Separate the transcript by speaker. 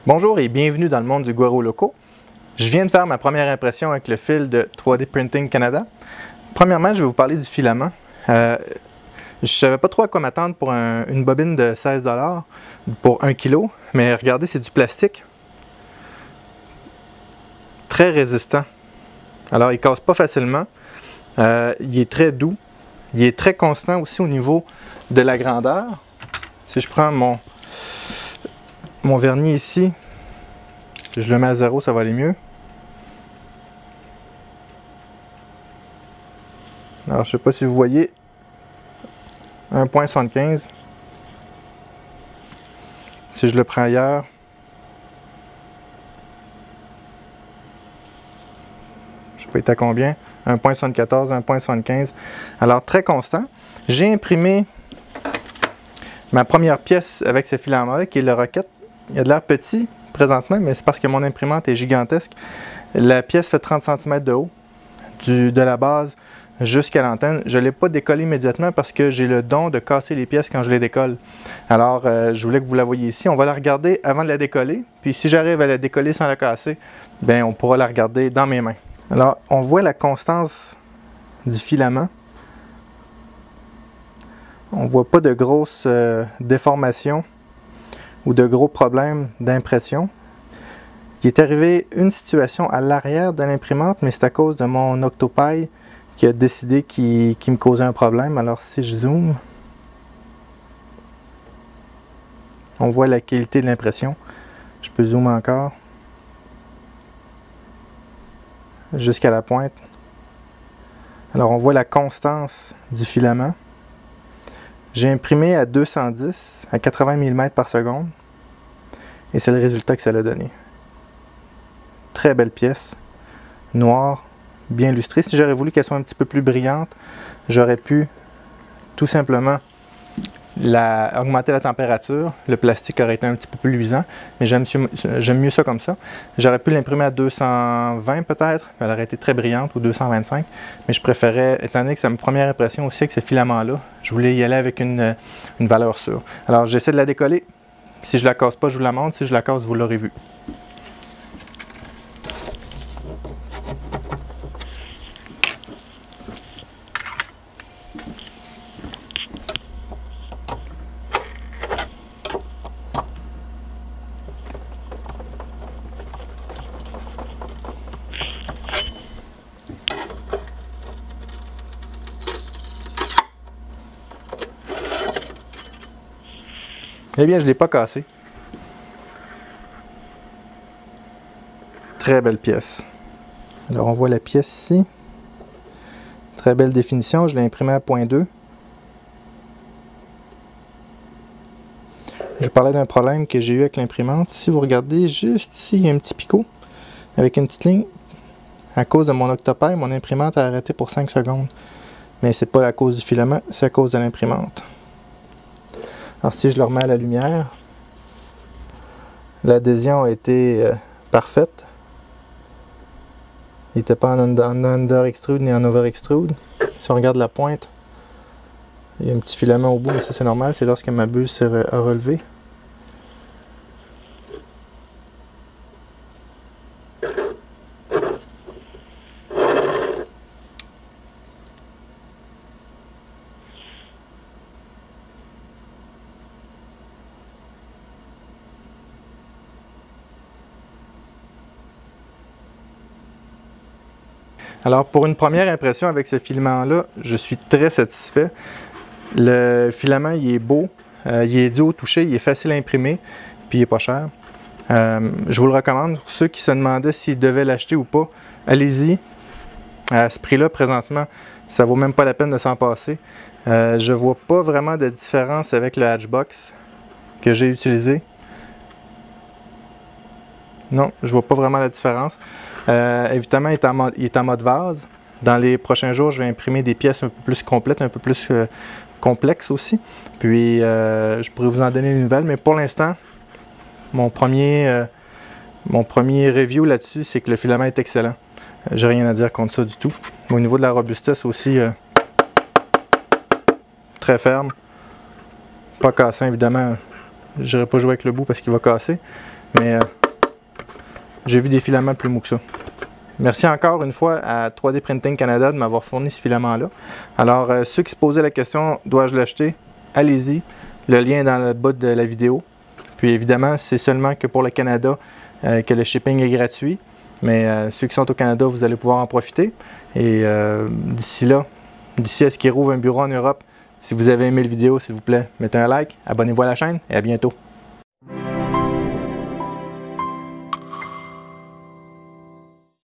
Speaker 1: Bonjour et bienvenue dans le monde du Guaro Loco. Je viens de faire ma première impression avec le fil de 3D Printing Canada. Premièrement, je vais vous parler du filament. Je ne savais pas trop à quoi m'attendre pour une bobine de 16 $ pour 1 kg, mais regardez, c'est du plastique. Très résistant. Alors, il ne casse pas facilement. Il est très doux. Il est très constant aussi au niveau de la grandeur. Si je prends mon vernis ici, je le mets à 0, ça va aller mieux. Alors, je ne sais pas si vous voyez, 1,75. Si je le prends ailleurs, je ne sais pas, il est à combien? 1,74, 1,75. Alors, très constant. J'ai imprimé ma première pièce avec ce filament-là, qui est le Rocket. Il a de l'air petit présentement, mais c'est parce que mon imprimante est gigantesque. La pièce fait 30 cm de haut, de la base jusqu'à l'antenne. Je ne l'ai pas décollé immédiatement parce que j'ai le don de casser les pièces quand je les décolle. Alors, je voulais que vous la voyiez ici. On va la regarder avant de la décoller. Puis si j'arrive à la décoller sans la casser, bien, on pourra la regarder dans mes mains. Alors, on voit la constance du filament. On ne voit pas de grosses déformations ou de gros problèmes d'impression. Il est arrivé une situation à l'arrière de l'imprimante, mais c'est à cause de mon Octopi qui a décidé qu'il me causait un problème. Alors si je zoome, on voit la qualité de l'impression. Je peux zoomer encore jusqu'à la pointe. Alors on voit la constance du filament. J'ai imprimé à 210, à 80 mm par seconde, et c'est le résultat que ça a donné. Très belle pièce, noire, bien lustrée. Si j'aurais voulu qu'elle soit un petit peu plus brillante, j'aurais pu tout simplement augmenter la température. Le plastique aurait été un petit peu plus luisant, mais j'aime mieux ça comme ça. J'aurais pu l'imprimer à 220 peut-être, elle aurait été très brillante, ou 225, mais je préférais, étant donné que c'est ma première impression aussi avec ce filament-là, je voulais y aller avec une valeur sûre. Alors j'essaie de la décoller. Si je la casse pas, je vous la montre. Si je la casse, vous l'aurez vu. Eh bien, je ne l'ai pas cassé. Très belle pièce. Alors, on voit la pièce ici. Très belle définition. Je l'ai imprimée à 0.2. Je parlais d'un problème que j'ai eu avec l'imprimante. Si vous regardez, juste ici, il y a un petit picot avec une petite ligne. À cause de mon Octopi, mon imprimante a arrêté pour 5 secondes. Mais c'est pas à cause du filament, c'est à cause de l'imprimante. Alors si je le remets à la lumière, l'adhésion a été parfaite. Il n'était pas en under extrude ni en over extrude. Si on regarde la pointe, il y a un petit filament au bout, mais ça c'est normal, c'est lorsque ma buse a relevé. Alors, pour une première impression avec ce filament-là, je suis très satisfait. Le filament, il est beau, il est doux au toucher, il est facile à imprimer, puis il n'est pas cher. Je vous le recommande. Pour ceux qui se demandaient s'ils devaient l'acheter ou pas, allez-y. À ce prix-là, présentement, ça vaut même pas la peine de s'en passer. Je vois pas vraiment de différence avec le Hatchbox que j'ai utilisé. Non, je vois pas vraiment la différence. Évidemment, il est en mode vase. Dans les prochains jours, je vais imprimer des pièces un peu plus complètes, un peu plus complexes aussi. Puis, je pourrais vous en donner une nouvelle, mais pour l'instant, mon premier review là-dessus, c'est que le filament est excellent. J'ai rien à dire contre ça du tout. Au niveau de la robustesse aussi, très ferme. Pas cassant, évidemment. Je n'irai pas jouer avec le bout parce qu'il va casser. Mais j'ai vu des filaments plus mous que ça. Merci encore une fois à 3D Printing Canada de m'avoir fourni ce filament-là. Alors, ceux qui se posaient la question, dois-je l'acheter? Allez-y. Le lien est dans le bas de la vidéo. Puis évidemment, c'est seulement que pour le Canada que le shipping est gratuit. Mais ceux qui sont au Canada, vous allez pouvoir en profiter. Et d'ici là, d'ici à ce qu'il rouvre un bureau en Europe, si vous avez aimé la vidéo, s'il vous plaît, mettez un like, abonnez-vous à la chaîne et à bientôt.